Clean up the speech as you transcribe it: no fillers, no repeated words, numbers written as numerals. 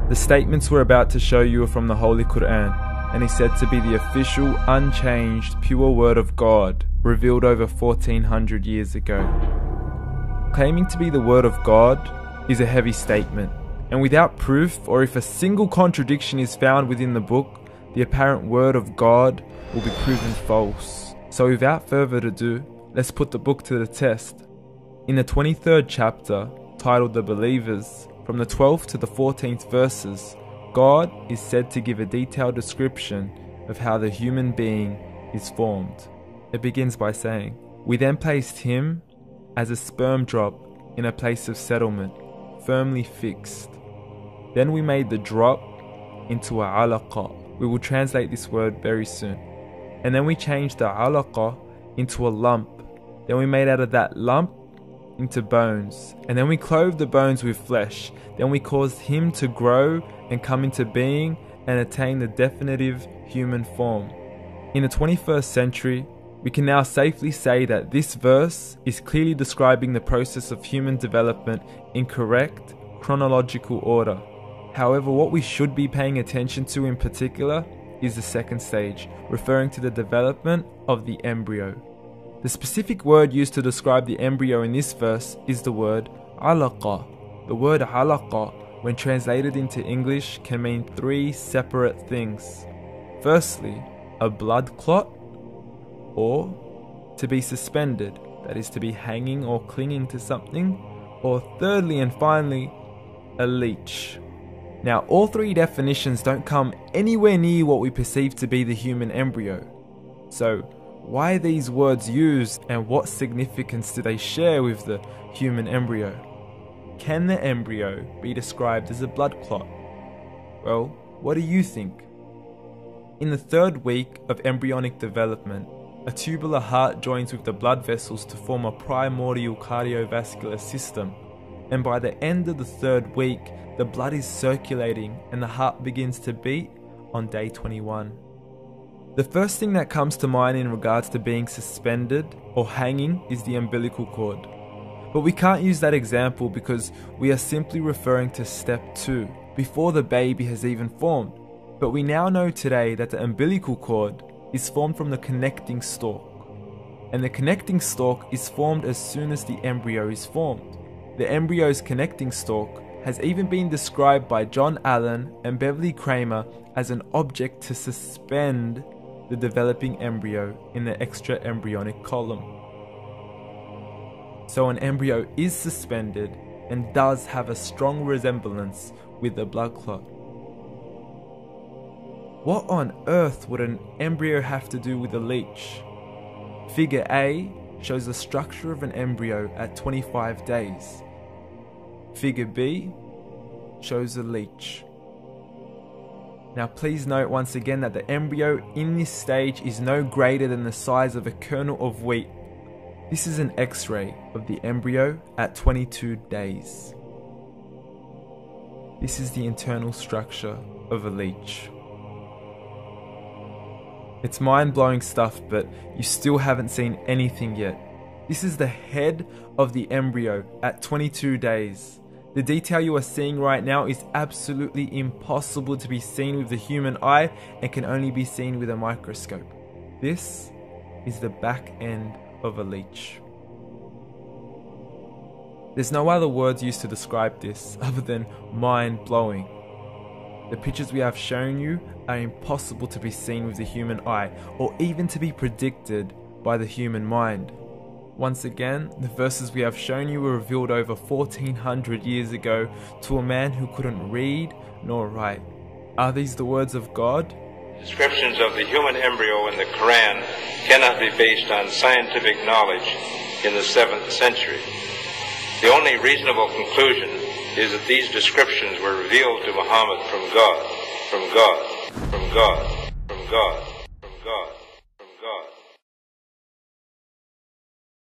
The statements we're about to show you are from the Holy Quran, and is said to be the official, unchanged, pure word of God, revealed over 1400 years ago. Claiming to be the word of God is a heavy statement, and without proof, or if a single contradiction is found within the book, the apparent word of God will be proven false. So without further ado, let's put the book to the test. In the 23rd chapter, titled The Believers, from the 12th to the 14th verses, God is said to give a detailed description of how the human being is formed. It begins by saying, "We then placed him as a sperm drop in a place of settlement, firmly fixed. Then we made the drop into a alaqa." We will translate this word very soon. "And then we changed the alaqa into a lump. Then we made out of that lump into bones. And then we clothed the bones with flesh. Then we caused him to grow and come into being and attain the definitive human form." In the 21st century, we can now safely say that this verse is clearly describing the process of human development in correct chronological order. However, what we should be paying attention to in particular is the second stage, referring to the development of the embryo. The specific word used to describe the embryo in this verse is the word alaqa. The word alaqa, when translated into English, can mean three separate things. Firstly, a blood clot, or to be suspended, that is to be hanging or clinging to something, or thirdly and finally, a leech. Now, all three definitions don't come anywhere near what we perceive to be the human embryo. So, why are these words used, and what significance do they share with the human embryo? Can the embryo be described as a blood clot? Well, what do you think? In the third week of embryonic development, a tubular heart joins with the blood vessels to form a primordial cardiovascular system, and by the end of the third week, the blood is circulating and the heart begins to beat on day 21. The first thing that comes to mind in regards to being suspended or hanging is the umbilical cord. But we can't use that example because we are simply referring to step 2, before the baby has even formed. But we now know today that the umbilical cord is formed from the connecting stalk. And the connecting stalk is formed as soon as the embryo is formed. The embryo's connecting stalk has even been described by John Allen and Beverly Kramer as an object to suspend the developing embryo in the extra-embryonic column. So an embryo is suspended and does have a strong resemblance with the blood clot. What on earth would an embryo have to do with a leech? Figure A shows the structure of an embryo at 25 days. Figure B shows a leech. Now please note once again that the embryo in this stage is no greater than the size of a kernel of wheat. This is an X-ray of the embryo at 22 days. This is the internal structure of a leech. It's mind-blowing stuff, but you still haven't seen anything yet. This is the head of the embryo at 22 days. The detail you are seeing right now is absolutely impossible to be seen with the human eye and can only be seen with a microscope. This is the back end of a leech. There's no other words used to describe this other than mind-blowing. The pictures we have shown you are impossible to be seen with the human eye or even to be predicted by the human mind. Once again, the verses we have shown you were revealed over 1400 years ago to a man who couldn't read nor write. Are these the words of God? Descriptions of the human embryo in the Quran cannot be based on scientific knowledge in the 7th century. The only reasonable conclusion is that these descriptions were revealed to Muhammad from God, from God, from God, from God.